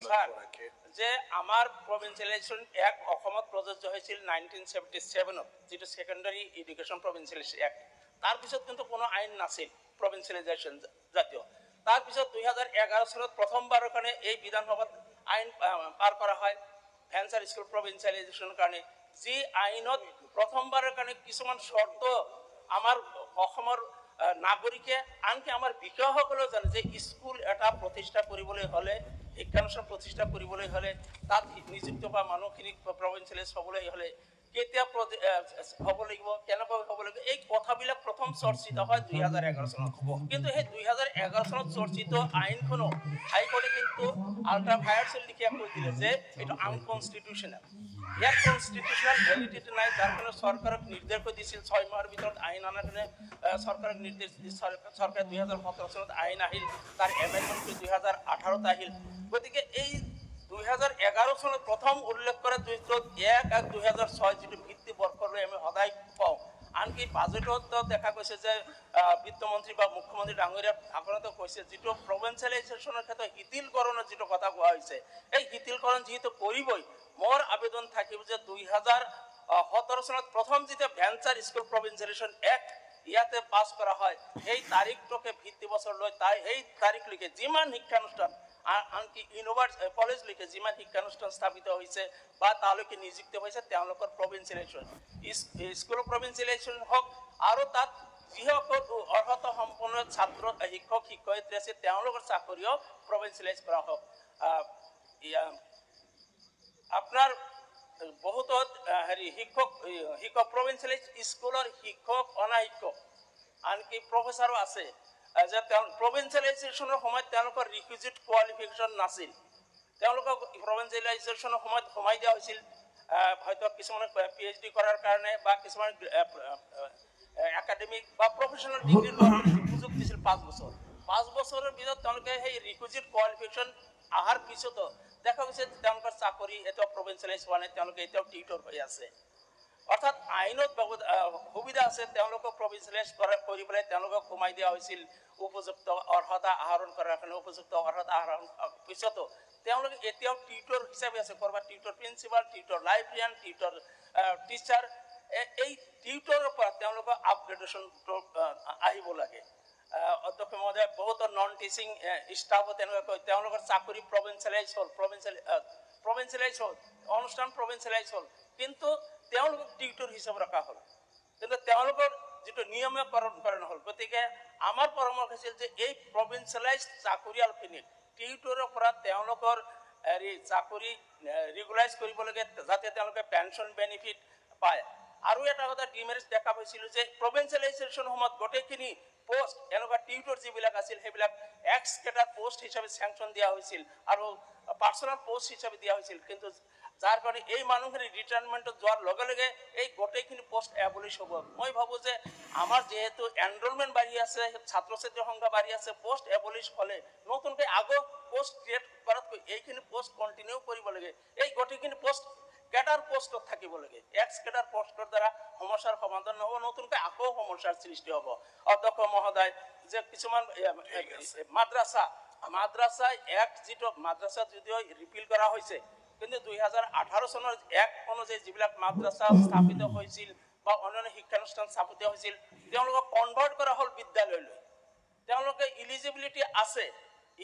Sir যে আমার প্রভিন্সিয়েলাইজেশন act অসমত প্রযোজ্য হয়েছিল 1977 যেটা সেকেন্ডারি এডুকেশন প্রভিন্সিয়েলাইজেশন অ্যাক্ট তার পিছত কিন্তু কোনো আইন নাছিল প্রভিন্সিয়েলাইজেশন জাতীয় তার পিছত 2011 সালত প্রথমবারের কারণে এই বিধানসভাত আইন পার করা হয় ভেঞ্চার স্কুল প্রভিন্সিয়েলাইজেশনের কারণে যে আইনত প্ৰথমবাৰৰ কাৰণে কিছুমান শৰ্ত আমাৰ অসমৰ নাগৰিকে আনকি আমাৰ বিষয়াসকলেও জানে যে স্কুল এটা প্ৰতিষ্ঠা কৰিবলৈ হ'লে শিক্ষানুষ্ঠান প্ৰতিষ্ঠা কৰিবলৈ হ'লে তাত নিযুক্ত হোৱা মানুহখিনিক প্ৰভিন্সিয়েলাইজ হ'বলৈ হ'লে কেতিয়া হ'ব লাগিব কেনেকৈ হ'ব লাগিব এই কথাবিলাক প্ৰথম চৰ্চিত হয় 2011 চনত কিন্তু সেই 2011 চনত চৰ্চিত আইনখনো হাইকোৰ্টে কিন্তু আল্ট্ৰা ভায়াৰ্চেল লিখিয়া কৈ দিলে যে এইটো আনকনষ্টিটিউচনেল ইয়াৰ কনষ্টিটিউচনেল ভ্যালিডিটি নাই যাৰ কাৰণে সৰকাৰক নিৰ্দেশ দিছিল 6 মাহৰ ভিতৰত আইন আনাৰ কাৰণে সৰকাৰক নিৰ্দেশ সৰকাৰ 2017 চনত আইন আহিল তাৰ এমেন্ডমেন্ট 2018 আহিল গতিকে এই 2011 চনত প্ৰথম উল্লেখ কৰা 1 আৰ 2006 যেটো ভিত্তি বৰ্ষলৈ আমি সদায় পাওঁ আনকি বাজেটত দেখা গৈছে যে বিত্তমন্ত্ৰী বা মুখ্যমন্ত্ৰী ডাঙৰীয়া ভাষণতো কৈছে যেটো প্ৰভিন্সিয়েলাইজেশনেৰ ক্ষেত্ৰত শিথিলকৰণৰ যেটো কথা কোৱা হৈছে এই শিথিলকৰণ যেহেতু কৰিবই মোৰ আবেদন থাকিব যে 2017 চনত প্ৰথম যেতিয়া ভেঞ্চাৰ স্কুল প্ৰভিন্সিয়েলাইজেশন এক্ট ইয়াতে পাস কৰা হয় এই তাৰিখটোকে ভিত্তি বছৰ লৈ তাই এই তাৰিখলৈকে যিমান শিক্ষানুষ্ঠান আনকি ইউনিভাৰ্চিটি কলেজলৈকে যিমান শিক্ষানুষ্ঠান স্থাপিত হৈছে বা তালৈকে নিযুক্ত হৈছে তেওঁলোকৰ প্ৰভিন্সিয়েলাইজেশন স্কুল প্ৰভিন্সিয়েলাইজেশন হওক আৰু তাত যিসকল অৰ্হতা সম্পন্ন ছাত্ৰ শিক্ষক শিক্ষয়িত্ৰী আছে তেওঁলোকৰ চাকৰিও প্ৰভিন্সিয়েলাইজ কৰা হওক আপনার বহুত শিক্ষক প্রভিন্সিয়েলাইজ স্কুলের শিক্ষক অনাশিক্ষক আনকি প্রফেসরও আছে যে প্রভিন্সিয়েলাইজেশনের সময় রিকুইজিট কোয়ালিফিকেশন নাছিল প্রভিন্সিয়েলাইজেশনের সময় সোমাই দিয়া হয়েছিল হয়তো কিছুমানে পিএইচডি করার কারণে বা কিছুমান একাডেমিক বা প্রফেশনাল ডিগ্রি লোৱাৰ সুযোগ দিছিল 5 বছৰেৰ ভিতৰত সেই ৰিকুইজিট কোয়ালিফিকেশন আহাৰ পিছতো দেখা গৈছে চাকৰি এটাও প্ৰভিন্সিয়েলাইজ হোৱা নাই এটাও টিউটৰ হৈ আছে অৰ্থাৎ আইনত সুবিধা আছে প্ৰভিন্সিয়েলাইজ কৰিবলৈ সোমাই দিয়া হৈছিল উপযুক্ত অৰ্হতা আহৰণ কৰাৰ কাৰণে উপযুক্ত অৰ্হতা আহৰণ পিছতো এতিয়াও টিউটৰ হিচাপে আছে কৰবাত tutor principal tutor librarian tutor teacher এই টিউটৰৰ পৰা আপগ্ৰেডেশ্যন আহিব লাগে অধ্যক্ষ মহোদয় বহুত নন টিচিং স্টাফো তেনেকুৱা চাকৰি প্ৰভিন্সিয়েলাইজ হ'ল প্ৰভিন্সিয়েলাইজ হ'ল অনুষ্ঠান প্ৰভিন্সিয়েলাইজ হ'ল কিন্তু টিউটৰ হিচাপে ৰখা হ'ল কিন্তু যেটো নিয়মীয়কৰণ কৰা নহ'ল গতিকে আমাৰ পৰামৰ্শ আছিল যে এই প্ৰভিন্সিয়েলাইজ চাকৰিয়ালখিনিক টিউটৰৰ পৰা চাকৰি ৰেগুলাইজ কৰিব লাগে যাতে পেনশ্যন বেনিফিট পায় আৰু এটা কথা ডিমেৰিট দেখা পাইছিল যে প্ৰভিন্সিয়েলাইজেশ্যন সময়ত গোটেইখিনি পোস্ট এনেকুৱা টিউটৰ যিবিলাক আছিল সেইবিলাক এক্স কেডাৰ পোস্ট হিচাপে স্যাংচন দিয়া হৈছিল আৰু পাৰ্সোনাল পোস্ট হিচাপে দিয়া হৈছিল কিন্তু যাৰ কাৰণে এই মানুহখিনি ৰিটায়াৰমেণ্টত যোৱাৰ লগে লগে এই গোটেইখিনি পোস্ট এবলিশ হ'ব মই ভাবো যে আমাৰ যেহেতু এনৰোলমেণ্ট বাঢ়ি আছে ছাত্ৰ ছাত্ৰীৰ সংখ্যা বাঢ়ি আছে পোস্ট এবলিশ হ'লে নতুনকৈ আগৰ পোস্ট ক্ৰিয়েট কৰাতকৈ এইখিনি পোস্ট কণ্টিনিউ কৰিব লাগে এই গোটেইখিনি পোস্ট কেডাৰ পোস্টত থাকিব লাগে এক্স কেডাৰ পোস্টৰ দ্বাৰা সমস্যাৰ সমাধান নহ'ব নতুনকৈ আকৌ সমস্যাৰ সৃষ্টি হ'ব অধ্যক্ষ মহোদয় যে কিছুমান মাদ্ৰাছা এক্ট যেটো মাদ্ৰাছা যদিও ৰিপিল কৰা হৈছে কিন্তু 2018 চনৰ এক্ট অনুযায়ী যিবিলাক মাদ্ৰাছা স্থাপিত হৈছিল বা অন্যান্য শিক্ষানুষ্ঠান স্থাপিত হৈছিল তেওঁলোকক কনভাৰ্ট কৰা হ'ল বিদ্যালয়লৈ ইলিজিবিলিটি আছে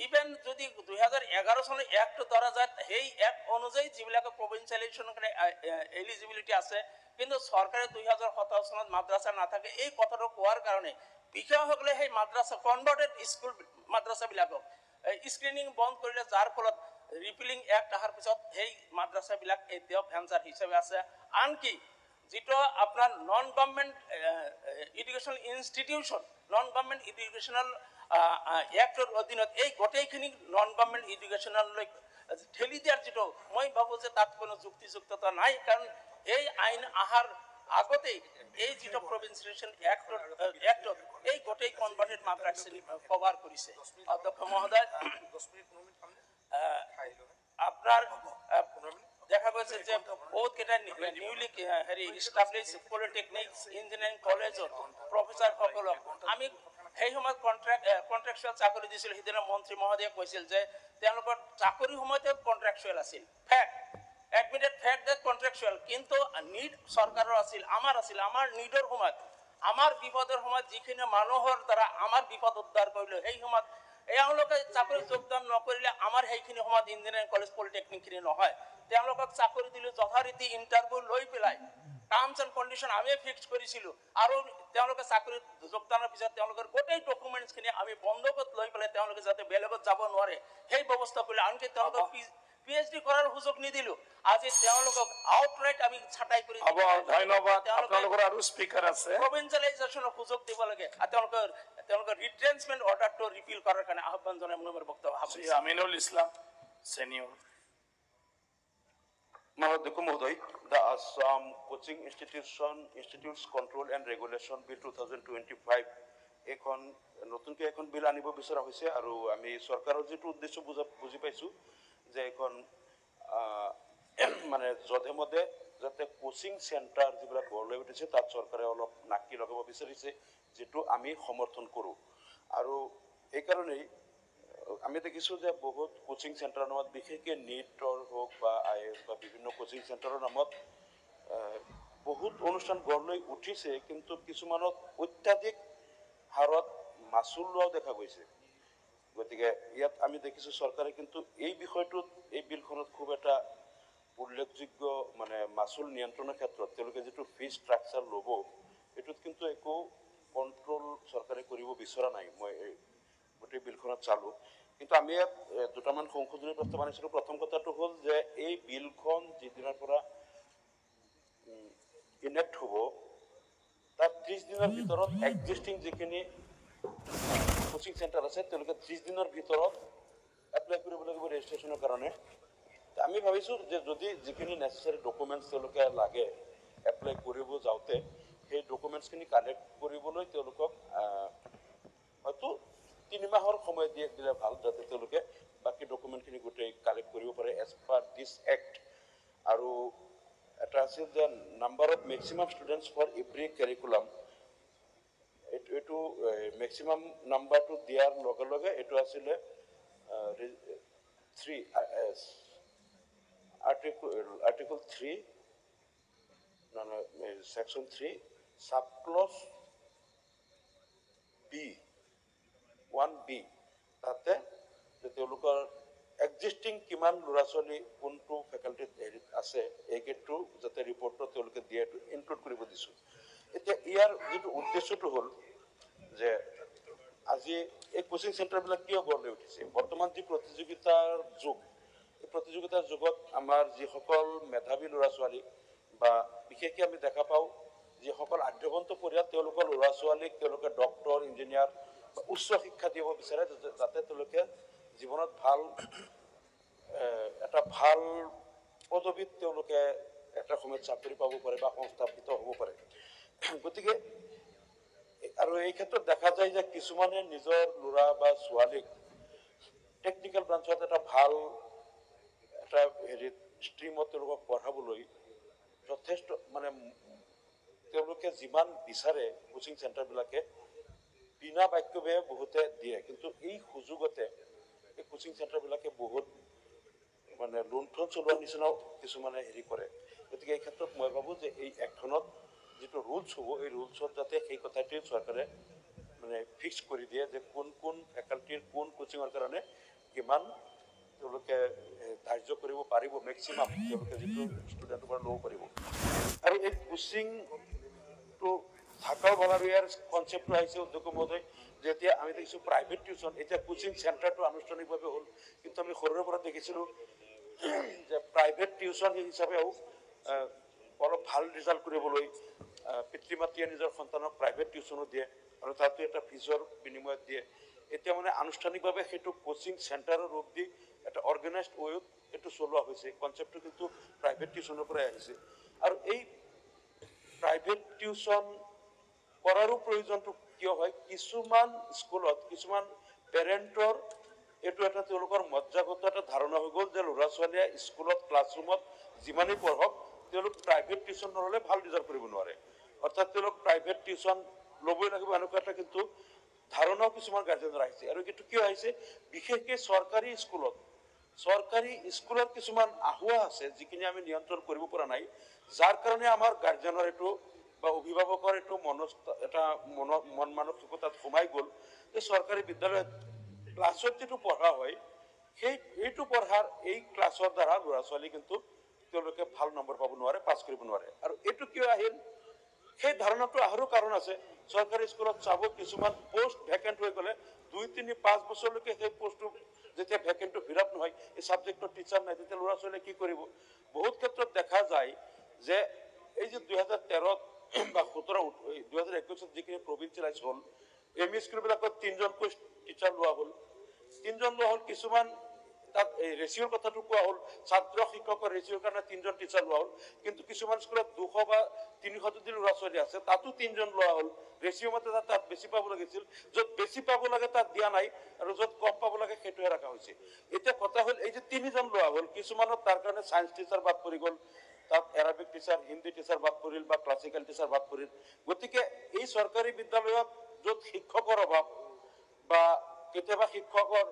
ইভেন যদি 2011 চনৰ এক্ট ধৰা যায় সেই এক্ট অনুযায়ী যিবিলাক প্ৰভিন্সিয়েলাইজেশ্যনৰ কাৰণে এলিজিবিলিটি আছে কিন্তু চৰকাৰে 2017 চনত মাদ্ৰাছা নাথাকে এই কথাটো কোৱাৰ কাৰণে বিষয়াসকলে সেই মাদ্ৰাছা কনভাৰ্টেড স্কুল মাদ্ৰাছাবিলাকক স্ক্ৰিনিং বন্ধ কৰিলে যাৰ ফলত ৰিপিলিং এক্ট অহাৰ পিছত সেই মাদ্ৰাছাবিলাক এতিয়াও ভেঞ্চাৰ হিচাপে আছে আনকি যেটো আপোনাৰ non government educational institution non government educational actor অধীনত এই গোটেইখিনি নন গভৰ্ণমেণ্ট এডুকেশ্যনেললৈ ঠেলি দিয়াৰ যেটো মই ভাবোঁ যে তাত কোনো যুক্তিযুক্ততা নাই কাৰণ এই আইন অহাৰ আগতেই এই যেটো প্ৰভিন্সিয়েলাইজেশ্যন এক্টত এই গোটেই কনভাৰ্টেড মাদ্ৰাছাখিনি কভাৰ কৰিছে অধ্যক্ষ মহোদয় আপনাৰ দেখা গৈছে যে বহুত কেইটা নিউলি এষ্টাব্লিছ পলিটেকনিক ইঞ্জিনিয়াৰিং কলেজত প্ৰফেচাৰসকলক আমি সেই সময়ত কণ্ট্ৰেকচুৱেল চাকৰি দিছিল। সিদিনা মন্ত্ৰী মহোদয়ে কৈছিল যে তেওঁলোকৰ চাকৰি সময়তে কণ্ট্ৰেকচুৱেল আছিল। Fact, admitted fact that contractual, কিন্তু নিড চৰকাৰৰ আছিল, আমাৰ নিডৰ সময়ত, আমাৰ বিপদৰ সময়ত যিখিনি মানুহৰ দ্বাৰা আমাৰ বিপদ উদ্ধাৰ কৰিলোঁ, সেই সময়ত এওঁলোকে চাকৰিত যোগদান নকৰিলে আমাৰ সেইখিনি সময়ত ইঞ্জিনিয়াৰিং কলেজ পলিটেকনিকখিনি নহয়। তেওঁলোকক চাকৰি দিলোঁ যথাৰীতি ইণ্টাৰভিউ লৈ পেলাই, টাৰ্মছ এণ্ড কণ্ডিশ্যন আমিয়ে ফিক্স কৰিছিলোঁ, আৰু তেওঁলোকে চাকৰিত যোগদানৰ পিছত তেওঁলোকৰ গোটেই ডকুমেণ্টছখিনি আমি বন্ধকত লৈ পেলাই তেওঁলোকে যাতে বেলেগত যাব নোৱাৰে সেই ব্যৱস্থা কৰিলোঁ। আনকি তেওঁলোকক PhD কৰাৰ সুযোগ নিদিলোঁ। আজি তেওঁলোকক আউটৰাইট আমি ছাটাই কৰি ধন্যবাদ। আপোনালোকৰ আৰু স্পিকাৰ আছে, প্ৰভিঞ্চিয়েলাইজেশ্যনৰ সুযোগ দিব লাগে, আৰু তেওঁলোকৰ ৰিট্ৰেঞ্চমেণ্ট অৰ্ডাৰটো ৰিপিল কৰাৰ কাৰণে আহ্বান জনাই মই মোৰ বক্তব্য Shri Aminul Islam senior. Mahadyaksh Mahoday, the Assam Coaching Institutes Control and Regulation Bill 2025 এখন নতুনকৈ এখন বিল আনিব বিচৰা হৈছে, আৰু আমি চৰকাৰৰ যিটো উদ্দেশ্য বুজি পাইছোঁ যে এখন মানে যধে মধে যাতে কোচিং চেণ্টাৰ যিবিলাক গঢ় লৈ উঠিছে তাত চৰকাৰে অলপ নাকি লগাব বিচাৰিছে, যিটো আমি সমৰ্থন কৰোঁ। আৰু এইকাৰণেই আমি দেখিছোঁ যে বহুত কোচিং চেণ্টাৰৰ নামত, বিশেষকৈ নীটৰ হওক বা IAS বা বিভিন্ন কোচিং চেণ্টাৰৰ নামত বহুত অনুষ্ঠান গঢ় লৈ উঠিছে, কিন্তু কিছুমানত অত্যাধিক হাৰত মাচুল লোৱাও দেখা গৈছে। গতিকে ইয়াত আমি দেখিছোঁ চৰকাৰে কিন্তু এই বিষয়টোত এই বিলখনত খুব এটা উল্লেখযোগ্য মানে মাচুল নিয়ন্ত্ৰণৰ ক্ষেত্ৰত তেওঁলোকে যিটো ফি ষ্ট্ৰাকচাৰ ল'ব, এইটোত কিন্তু একো কণ্ট্ৰল চৰকাৰে কৰিব বিচৰা নাই। মই গোটেই বিলখনত চালোঁ, কিন্তু আমি ইয়াত দুটামান সংশোধনীৰ প্ৰস্তাৱ আনিছিলোঁ। প্ৰথম কথাটো হ'ল যে এই বিলখন যিদিনাৰ পৰা ইনেক্ট হ'ব তাত 30 দিনৰ ভিতৰত এক্সিষ্টিং যিখিনি কোচিং চেণ্টাৰ আছে তেওঁলোকে 30 দিনৰ ভিতৰত এপ্লাই কৰিব লাগিব ৰেজিষ্ট্ৰেশ্যনৰ কাৰণে। আমি ভাবিছোঁ যে যদি যিখিনি নেচেচাৰী ডকুমেণ্টছ তেওঁলোকে লাগে এপ্লাই কৰিব যাওঁতে, সেই ডকুমেণ্টছখিনি কালেক্ট কৰিবলৈ তেওঁলোকক হয়তো 3 মাহৰ সময় দিলে ভাল, যাতে তেওঁলোকে বাকী ডকুমেণ্টখিনি গোটেই কালেক্ট কৰিব পাৰে এজ পাৰ দিছ এক্ট। আৰু এটা আছিল যে number of maximum students for every curriculum, এইটো মেক্সিমাম নাম্বাৰটো দিয়াৰ লগে লগে এইটো আছিলে 3 article 3 section 3 sub close B1B, তাতে যে তেওঁলোকৰ এক্সিষ্টিং কিমান ল'ৰা ছোৱালী কোনটো ফেকাল্টিত হেৰিত আছে এই গেটটো যাতে ৰিপৰ্টত তেওঁলোকে দিয়াটো ইনক্লুড কৰিব দিছোঁ। এতিয়া ইয়াৰ যিটো উদ্দেশ্যটো হ'ল যে আজি এই কোচিং চেণ্টাৰবিলাক কিয় গঢ় লৈ উঠিছে। বৰ্তমান যি প্ৰতিযোগিতাৰ যুগ, এই প্ৰতিযোগিতাৰ যুগত আমাৰ যিসকল মেধাৱী ল'ৰা ছোৱালী বা বিশেষকৈ আমি দেখা পাওঁ যিসকল আদ্যৱন্ত পৰিয়াল, তেওঁলোকৰ ল'ৰা ছোৱালীক তেওঁলোকে ডক্টৰ, ইঞ্জিনিয়াৰ বা উচ্চ শিক্ষা দিব বিচাৰে, যাতে তেওঁলোকে জীৱনত এটা ভাল পদবীত তেওঁলোকে এটা সময়ত চাকৰি পাব পাৰে বা সংস্থাপিত হ'ব পাৰে। গতিকে আৰু এই ক্ষেত্ৰত দেখা যায় যে কিছুমানে নিজৰ ল'ৰা বা ছোৱালীক টেকনিকেল ব্ৰাঞ্চত এটা ভাল এটা হেৰিত ষ্ট্ৰীমত তেওঁলোকক পঢ়াবলৈ যথেষ্ট মানে তেওঁলোকে যিমান বিচাৰে কোচিং চেণ্টাৰবিলাকে বিনা বাক্য ব্যয়ে বহুতে দিয়ে, কিন্তু এই সুযোগতে এই কোচিং চেণ্টাৰবিলাকে বহুত মানে লুণ্ঠন চলোৱাৰ নিচিনাও কিছুমানে হেৰি কৰে। গতিকে এই ক্ষেত্ৰত মই ভাবোঁ যে এই এক্টখনত যিটো ৰুলছ হ'ব, এই ৰুলছত যাতে সেই কথাটোৱে চৰকাৰে মানে ফিক্স কৰি দিয়ে যে কোন কোন ফেকাল্টিৰ কোন কোচিঙৰ কাৰণে কিমান তেওঁলোকে ধাৰ্য কৰিব পাৰিব, মেক্সিমাম তেওঁলোকে যিটো ষ্টুডেণ্টৰ পৰা ল'ব পাৰিব। আৰু এই কোচিংটো থাকাও ভাল, আৰু ইয়াৰ কনচেপ্টটো আহিছে উদ্যোগ মহোদয়, যেতিয়া আমি দেখিছোঁ প্ৰাইভেট টিউশ্যন, এতিয়া কোচিং চেণ্টাৰটো আনুষ্ঠানিকভাৱে হ'ল, কিন্তু আমি সৰুৰে পৰা দেখিছিলোঁ যে প্ৰাইভেট টিউশ্যন হিচাপেও অলপ ভাল ৰিজাল্ট কৰিবলৈ পিতৃ মাতৃয়ে নিজৰ সন্তানক প্ৰাইভেট টিউশ্যনো দিয়ে, আৰু তাতো এটা ফিজৰ বিনিময়ত দিয়ে। এতিয়া মানে আনুষ্ঠানিকভাৱে সেইটো কোচিং চেণ্টাৰৰ ৰূপ দি এটা অৰ্গেনাইজড ৱেত এইটো চলোৱা হৈছে। কনচেপ্টটো কিন্তু প্ৰাইভেট টিউশ্যনৰ পৰাই আহিছে। আৰু এই প্ৰাইভেট টিউশ্যন কৰাৰো প্ৰয়োজনটো কিয় হয়, কিছুমান স্কুলত কিছুমান পেৰেণ্টৰ এইটো এটা তেওঁলোকৰ মজ্জাগত এটা ধাৰণা হৈ গ'ল যে ল'ৰা ছোৱালীয়ে স্কুলত ক্লাছৰুমত যিমানেই পঢ়ক তেওঁলোক প্ৰাইভেট টিউশ্যন নহ'লে ভাল ৰিজাল্ট কৰিব নোৱাৰে, অৰ্থাৎ তেওঁলোক প্ৰাইভেট টিউশ্যন ল'বই লাগিব, এনেকুৱা এটা কিন্তু ধাৰণাও কিছুমান গাৰ্জেনৰ আহিছে আৰু এইটো কিয় আহিছে বিশেষকৈ চৰকাৰী স্কুলত কিছুমান আহুৱা আছে যিখিনি আমি নিয়ন্ত্ৰণ কৰিব পৰা নাই যাৰ কাৰণে আমাৰ গাৰ্জেনৰ এইটো বা অভিভাৱকৰ এইটো মন মানসিকতাত সোমাই গ'ল যে চৰকাৰী বিদ্যালয়ত ক্লাছত যিটো পঢ়া হয় সেইটো পঢ়াৰ এই ক্লাছৰ দ্বাৰা ল'ৰা ছোৱালী কিন্তু তেওঁলোকে ভাল নম্বৰ পাব নোৱাৰে পাছ কৰিব নোৱাৰে আৰু এইটো কিয় আহিল সেই ধাৰণাটো আহাৰো কাৰণ আছে চৰকাৰী স্কুলত চাব কিছুমান পোষ্ট ভেকেণ্ট হৈ গ'লে 2-3-5 বছৰলৈকে সেই পোষ্টটো যেতিয়া ভেকেণ্টটো ফিল আপ নহয় এই ছাবজেক্টৰ টিচাৰ নাই তেতিয়া ল'ৰা ছোৱালীয়ে কি কৰিব বহুত ক্ষেত্ৰত দেখা যায় যে এই যে 2013 বা 2021 যিখিনি প্ৰভিঞ্চিয়েলাইজ হ'ল এমই স্কুলবিলাকত 3জনকৈ টিচাৰ লোৱা হ'ল কিছুমান তাত ৰেচিঅ'ৰ কথাটো কোৱা হ'ল ছাত্ৰ শিক্ষকৰ ৰেচিঅ'ৰ কাৰণে 3জন টিচাৰ লোৱা হ'ল কিন্তু কিছুমান স্কুলত 200 বা 300 যদি ল'ৰা ছোৱালী আছে তাতো 3জন লোৱা হ'ল ৰেচিঅ' মতে তাত বেছি পাব লাগিছিল য'ত বেছি পাব লাগে তাত দিয়া নাই আৰু য'ত কম পাব লাগে সেইটোহে ৰখা হৈছে এতিয়া কথা হ'ল এই যে 3জন লোৱা হ'ল কিছুমানৰ তাৰ কাৰণে ছায়েন্স টিচাৰ বাদ পৰি গ'ল তাত এৰাবিক টিচাৰ হিন্দী টিচাৰ বাদ পৰিল বা ক্লাছিকেল টিচাৰ বাদ পৰিল গতিকে এই চৰকাৰী বিদ্যালয়ত য'ত শিক্ষকৰ অভাৱ বা কেতিয়াবা শিক্ষকৰ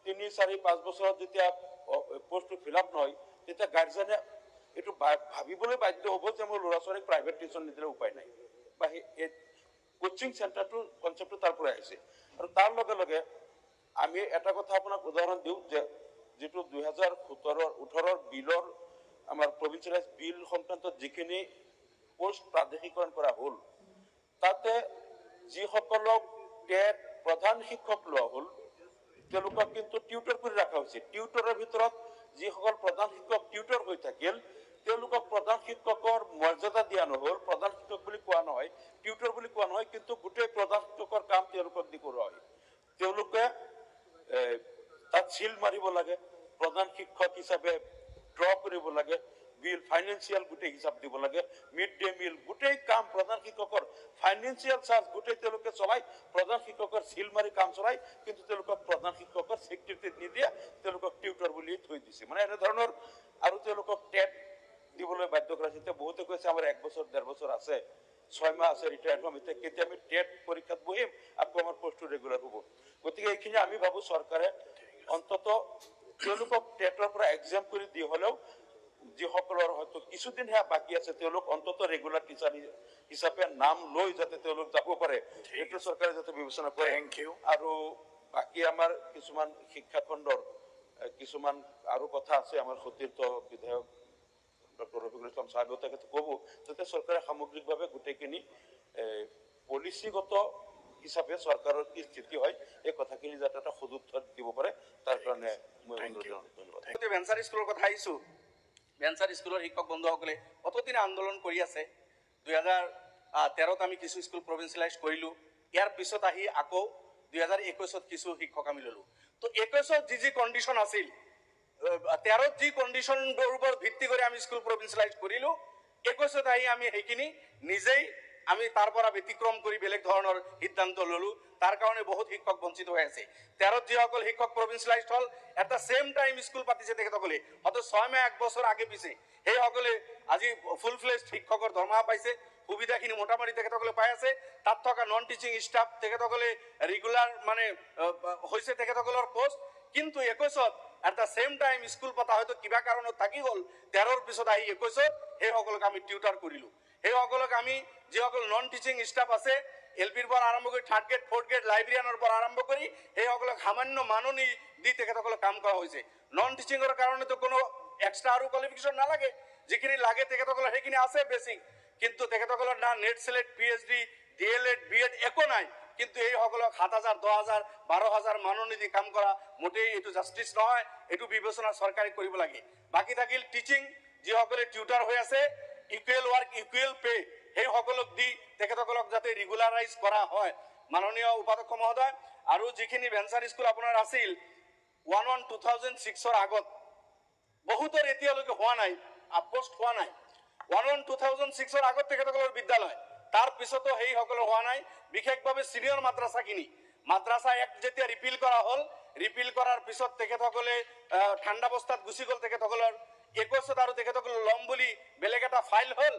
3-4-5 বছৰত যেতিয়া পোষ্টটো ফিল আপ নহয় তেতিয়া গাৰ্জেনে এইটো ভাবিবলৈ বাধ্য হ'ব যে মোৰ ল'ৰা ছোৱালীক প্ৰাইভেট টিউচন নিদিলে উপায় নাই বা এই কোচিং চেণ্টাৰটোৰ কনচেপ্টটো তাৰ পৰা আহিছে আৰু তাৰ লগে লগে আমি এটা কথা আপোনাক উদাহৰণ দিওঁ যে যিটো 2017-18 বিলৰ আমাৰ প্ৰভিঞ্চিয়েলাইজ বিল সংক্ৰান্তত যিখিনি পোষ্ট প্ৰাদেশিকৰণ কৰা হ'ল তাতে যিসকলক টেট প্ৰধান শিক্ষক লোৱা হ'ল তেওঁলোকক কিন্তু টিউটৰ কৰি ৰখা হৈছে টিউটৰৰ ভিতৰত যিসকল প্ৰধান শিক্ষক টিউটৰ হৈ থাকিল তেওঁলোকক প্ৰধান শিক্ষকৰ মৰ্যাদা দিয়া নহ'ল প্ৰধান শিক্ষক বুলি কোৱা নহয় টিউটৰ বুলি কোৱা নহয় কিন্তু গোটেই প্ৰধান শিক্ষকৰ কাম তেওঁলোকক দি কৰোৱা হয় তেওঁলোকে তাত চিল মাৰিব লাগে প্ৰধান শিক্ষক হিচাপে ড্ৰ কৰিব লাগে বিল ফাইনেন্সিয়েল গোটেই হিচাপ দিব লাগে মিড ডে মিল গোটেই কাম প্ৰধান শিক্ষকৰ ফাইনেন্সিয়েল চাৰ্জ গোটেই তেওঁলোকে চলাই প্ৰধান শিক্ষকৰ চিল মাৰি কাম চলাই কিন্তু তেওঁলোকক প্ৰধান শিক্ষকৰ স্বীকৃতি নিদিয়ে তেওঁলোকক টিউটৰ বুলি থৈ দিছে মানে এনেধৰণৰ আৰু তেওঁলোকক টেট দিবলৈ বাধ্য কৰাইছে এতিয়া বহুতে কৈছে আমাৰ 1 বছৰ 1.5 বছৰ আছে 6 মাহ আছে ৰিটায়াৰ হ'ম এতিয়া কেতিয়া আমি টেট পৰীক্ষাত বহিম আকৌ আমাৰ পোষ্টটো ৰেগুলাৰ হ'ব গতিকে এইখিনি আমি ভাবো চৰকাৰে অন্তত তেওঁলোকক টেটৰ পৰা এক্সাম কৰি দি হ'লেও যিসকলৰ হয়তো কিছুদিন হে বাকী আছে তেওঁলোক অন্তত ৰেগুলাৰ টিচাৰ হিচাপে নাম লৈ যাতে তেওঁলোক যাব পাৰে এইটো চৰকাৰে যাতে বিবেচনা কৰে আৰু বাকী আমাৰ কিছুমান শিক্ষা খণ্ডৰ কিছুমান আৰু কথা আছে আমাৰ সতীৰ্থ বিধায়ক ডক্টৰ ৰফিকুল ইছলাম সাহেবেও তাকে ক'ব যাতে চৰকাৰে সামগ্ৰিকভাৱে গোটেইখিনি পলিচিগত হিচাপে চৰকাৰৰ কি স্থিতি হয় এই কথাখিনি যাতে এটা সদুত্তৰ দিব পাৰে তাৰ কাৰণে মই ধন্যবাদ ভেঞ্চাৰ স্কুলৰ কথা আহিছোঁ ভেঞ্চাৰ স্কুলৰ শিক্ষক বন্ধুসকলে অতদিনে আন্দোলন কৰি আছে 2013ত আমি কিছু স্কুল প্ৰভিঞ্চিয়েলাইজ কৰিলোঁ ইয়াৰ পিছত আহি আকৌ 2021ত কিছু শিক্ষক আমি ল'লোঁ তো 21ত যি কণ্ডিশ্যন আছিল 13ত যি কণ্ডিশ্যনবোৰ ওপৰত ভিত্তি কৰি আমি স্কুল প্ৰভিঞ্চিয়েলাইজ কৰিলোঁ 21ত আহি আমি সেইখিনি নিজেই আমি তাৰ পৰা ব্যতিক্ৰম কৰি বেলেগ ধৰণৰ সিদ্ধান্ত ল'লোঁ তাৰ কাৰণে বহুত শিক্ষক বঞ্চিত হৈ আছে 13ত যিসকল শিক্ষক প্ৰভিঞ্চিয়েলাইজ হ'ল at the same time school পাতিছে তেখেতসকলে হয়তো 6 মাহ 1 বছৰ আগে পিছে সেইসকলে আজি ফুল ফ্লেজ শিক্ষকৰ দৰমহা পাইছে সুবিধাখিনি মোটামুটি তেখেতসকলে পাই আছে তাত থকা নন টিচিং ষ্টাফ তেখেতসকলে ৰেগুলাৰ মানে হৈছে তেখেতসকলৰ পোষ্ট কিন্তু 21ত at the same time school পতা হয়তো কিবা কাৰণত থাকি গ'ল 13ৰ পিছত আহি 21ত সেইসকলক আমি টিউটাৰ কৰিলোঁ সেইসকলক আমি যিসকল নন টিচিং ষ্টাফ আছে এলপিৰ পৰা আৰম্ভ কৰি 3rd গ্ৰেড 4th গ্ৰেড লাইব্ৰেৰিয়ানৰ পৰা আৰম্ভ কৰি সেইসকলক সামান্য মাননি দি তেখেতসকলক কাম কৰা হৈছে নন টিচিঙৰ কাৰণেতো কোনো এক্সট্ৰা আৰু কোৱালিফিকেশ্যন নালাগে যিখিনি লাগে তেখেতসকলৰ সেইখিনি আছে বেছিক কিন্তু তেখেতসকলৰ না নেট চেলেট PhD DLED BEd একো নাই কিন্তু এইসকলক 7,000 10,000 12,000 মাননি দি কাম কৰা মোটেই এইটো জাষ্টিছ নহয় এইটো বিবেচনা চৰকাৰে কৰিব লাগে বাকী থাকিল টিচিং যিসকলে টিউটাৰ হৈ আছে ইকুৱেল ৱৰ্ক ইকুৱেল পে সেইসকলক দি তেখেতসকলক যাতে ৰেগুলাৰাইজ কৰা হয় মাননীয় উপাধ্যক্ষ মহোদয় আৰু যিখিনি ভেঞ্চাৰ স্কুল আপোনাৰ আছিল 1/1/2006ৰ আগত বহুতৰ এতিয়ালৈকে হোৱা নাই আপপোষ্ট হোৱা নাই 1/1/2006ৰ আগত তেখেতসকলৰ বিদ্যালয় তাৰ পিছতো সেইসকলৰ হোৱা নাই বিশেষভাৱে চিনিয়ৰ মাদ্ৰাছা এক্ট যেতিয়া ৰিপিল কৰা হ'ল ৰিপিল কৰাৰ পিছত তেখেতসকলে ঠাণ্ডা অৱস্থাত গুচি গ'ল তেখেতসকলৰ 21ত আৰু তেখেতসকলে ল'ম বুলি বেলেগ এটা ফাইল হ'ল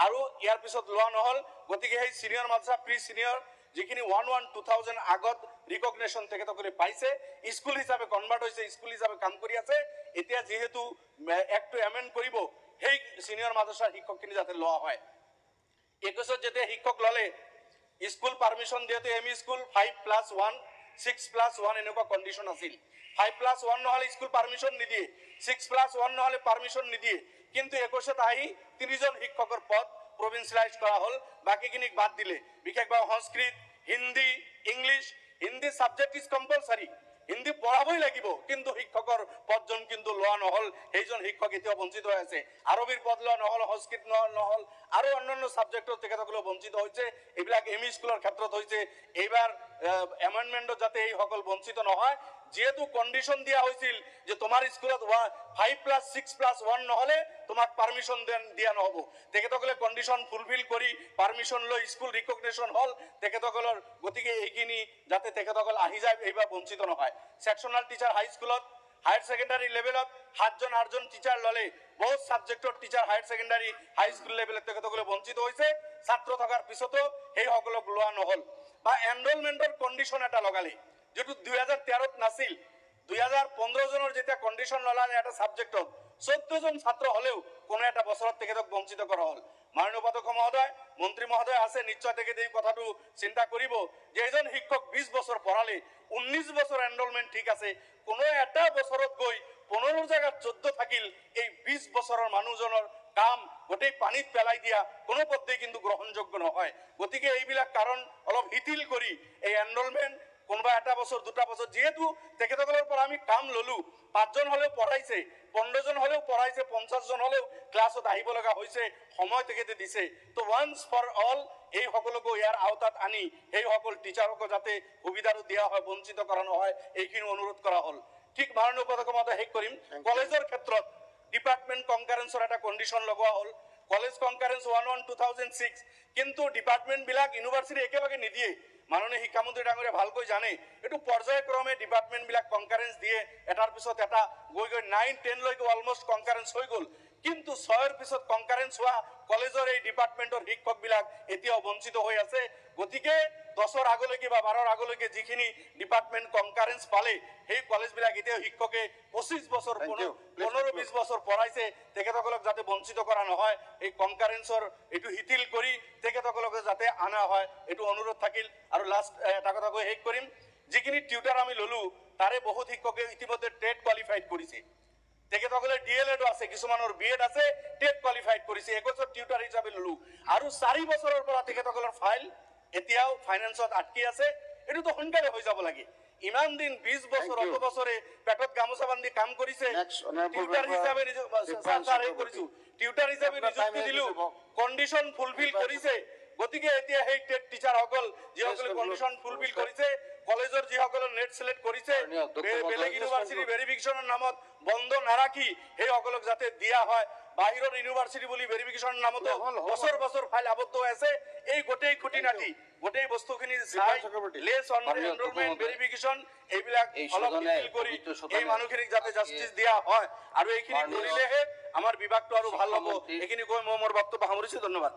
আৰু ইয়াৰ পিছত লোৱা নহ'ল গতিকে সেই চিনিয়ৰ মাদ্ৰাছা প্ৰি চিনিয়ৰ যিখিনি 1/1/2000 আগত ৰিকগনিশ্যন তেখেতসকলে পাইছে, স্কুল হিচাপে কনভাৰ্ট হৈছে, স্কুল হিচাপে কাম কৰি আছে। এতিয়া যিহেতু এক্টটো এমেণ্ড কৰিব, সেই ছিনিয়ৰ মাদ্ৰাছাৰ শিক্ষকখিনি যাতে লোৱা হয়। 21 যেতিয়া শিক্ষক ল'লে, স্কুল পাৰ্মিশ্যন দিয়াটো এম.ই. স্কুল 5+1 6+1 এনেকুৱা কণ্ডিশ্যন আছিল। 5+1 নহ'লে স্কুল পাৰ্মিশ্যন নিদিয়ে, 6+1 নহ'লে পাৰ্মিশ্যন নিদিয়ে। কিন্তু 21 আহি 3জন শিক্ষকৰ পদ প্ৰভিন্সিয়েলাইজ কৰা হ'ল, বাকীখিনিক বাদ দিলে। বিশেষভাৱে Sanskrit, Hindi, English. Hindi subject is compulsory, Hindi পঢ়াবই লাগিব, কিন্তু শিক্ষকৰ পদজন কিন্তু লোৱা নহ'ল। সেইজন শিক্ষক এতিয়াও বঞ্চিত হৈ আছে। আৰবীৰ পদ লোৱা নহ'ল, সংস্কৃত নহ'ল, আৰু অন্যান্য ছাবজেক্টত তেখেতসকলেও বঞ্চিত হৈছে। এইবিলাক এম.ই. স্কুলৰ ক্ষেত্ৰত হৈছে। এইবাৰ এমেণ্ডমেণ্টত যাতে এইসকল বঞ্চিত নহয়, যেহেতু কণ্ডিশ্যন দিয়া হৈছিল যে তোমাৰ স্কুলত 5+6+1 নহ'লে তোমাক পাৰ্মিশ্যন দিয়া নহ'ব। তেখেতসকলে কণ্ডিশ্যন ফুলফিল কৰি পাৰ্মিশ্যন লৈ স্কুল ৰিকগনিশ্যন হ'ল তেখেতসকলৰ। গতিকে এইখিনি যাতে তেখেতসকল আহি যায়, এইবাৰ বঞ্চিত নহয়। ছেকশ্যনাল টিচাৰ হাইস্কুলত, হায়াৰ ছেকেণ্ডাৰী লেভেলত 7জন 8জন টিচাৰ ল'লে। বহুত ছাবজেক্টৰ টিচাৰ হায়াৰ ছেকেণ্ডাৰী হাইস্কুল লেভেলত তেখেতসকলে বঞ্চিত হৈছে। ছাত্ৰ থকাৰ পিছতো সেইসকলক লোৱা নহ'ল। বা এনৰলমেণ্টৰ কণ্ডিশ্যন এটা লগালে, যিটো 2013ত নাছিল। 2015 জনৰ যেতিয়া কণ্ডিশ্যন লগালে এটা ছাবজেক্টত, 14জন ছাত্ৰ হ'লেও কোনো এটা বছৰত তেখেতক বঞ্চিত কৰা হ'ল। মাননীয় উপাধ্যক্ষ মহোদয়, মন্ত্ৰী মহোদয় আছে, নিশ্চয় তেখেতে এই কথাটো চিন্তা কৰিব যে এজন শিক্ষক 20 বছৰ পঢ়ালে, 19 বছৰ এনৰলমেণ্ট ঠিক আছে, কোনো এটা বছৰত গৈ 15 জেগাত 14 থাকিল। এই 20 বছৰৰ মানুহজনৰ কাম গোটেই পানীত পেলাই দিয়া কোনো পদ্ধতি কিন্তু গ্ৰহণযোগ্য নহয়। গতিকে এইবিলাক কাৰণ অলপ শিথিল কৰি এই এনৰলমেণ্ট কোনোবা এটা বছৰ, 2টা বছৰ, যিহেতু তেখেতসকলৰ পৰা আমি কাম ল'লো, 5জন হ'লেও পঢ়াইছে, 15জন হ'লেও পঢ়াইছে, 50জন হ'লেও ক্লাছত আহিব লগা হৈছে, সময় তেখেতে দিছে। তো ওৱান্স ফৰ অল এই সকলকো ইয়াৰ আওতাত আনি সেইসকল টিচাৰকো যাতে সুবিধাটো দিয়া হয়, বঞ্চিত কৰা নহয়, এইখিনি অনুৰোধ কৰা হ'ল। ঠিক মাননীয় উপাধ্যক্ষ মহোদয়, শেষ কৰিম। কলেজৰ ক্ষেত্ৰত ডিপাৰ্টমেণ্ট কনকাৰেন্সৰ এটা কণ্ডিশ্যন লগোৱা হ'ল। কলেজ কনকাৰেন্স 1/1/2006, কিন্তু ডিপাৰ্টমেণ্টবিলাক ইউনিভাৰ্চিটি একেলগে নিদিয়ে। মাননীয় শিক্ষামন্ত্ৰী ডাঙৰীয়া ভালকৈ জানে, এইটো পৰ্যায়ক্ৰমে ডিপাৰ্টমেণ্টবিলাক কনকাৰেন্স দিয়ে, এটাৰ পিছত এটা গৈ 9-10 লৈকে অলমষ্ট কনকাৰেন্স হৈ গ'ল। কিন্তু 6ৰ পিছত কনকাৰেন্স হোৱা কলেজৰ এই ডিপাৰ্টমেণ্টৰ শিক্ষকবিলাক এতিয়াও বঞ্চিত হৈ আছে। গতিকে 10ৰ আগলৈকে বা 12ৰ আগলৈকে যিখিনি ডিপাৰ্টমেণ্ট কনকাৰেন্স পালে, সেই কলেজবিলাক এতিয়াও শিক্ষকে 25 বছৰ 15-20 বছৰ পঢ়াইছে, তেখেতসকলক যাতে বঞ্চিত কৰা নহয়, এই কনকাৰেন্সৰ এইটো শিথিল কৰি তেখেতসকলক যাতে অনা হয়, এইটো অনুৰোধ থাকিল। আৰু লাষ্ট এটা কথা কৈ শেষ কৰিম, যিখিনি টিউটাৰ আমি ল'লো, তাৰে বহুত শিক্ষকে ইতিমধ্যে টেট কোৱালিফাইড কৰিছে। তেখেতসকলে DLED আছে, কিছুমানৰ BEd আছে, টেট কোৱালিফাইড কৰিছে। 21 টিউটাৰ হিচাপে ল'লো, আৰু 4 বছৰৰ পৰা তেখেতসকলৰ ফাইল এতিয়াও ফাইনেন্সত আটকি আছে। এইটোতো সোনকালে হৈ যাব লাগে। ইমান দিন 20 বছৰ, অত বছৰে পেটত গামোচা বান্ধি কাম কৰিছে। টিউটাৰ হিচাপে নিযুক্তি দিলো, কণ্ডিশ্যন ফুলফিল কৰিছে। গতিকে এতিয়া সেই টেট টিচাৰসকল যিসকলে কণ্ডিশ্যন ফুলফিল কৰিছে, কলেজৰ যিসকলে নেট সিলেক্ট কৰিছে, বেলেগ ইউনিভাৰ্চিটি ভেৰিফিকেশ্যনৰ নামত বন্ধ নাৰাখি সেইসকলক যাতে দিয়া হয়। বাহিৰৰ ইউনিভাৰ্চিটি বুলি ভেৰিফিকেশ্যনৰ নামতো বছৰ বছৰ ফাইল আবদ্ধ হৈ আছে। এই গোটেই খুঁটিনাটি, গোটেই বস্তুখিনি চাই লেছ অন এনৰলমেণ্ট ভেৰিফিকেশ্যন এইবিলাক অলপ শিথিল কৰি এই মানুহখিনিক যাতে জাষ্টিছ দিয়া হয়, আৰু এইখিনি কৰিলেহে আমাৰ বিভাগটো আৰু ভাল হ'ব। এইখিনি কৈ মই মোৰ বক্তব্য সামৰিছোঁ। ধন্যবাদ।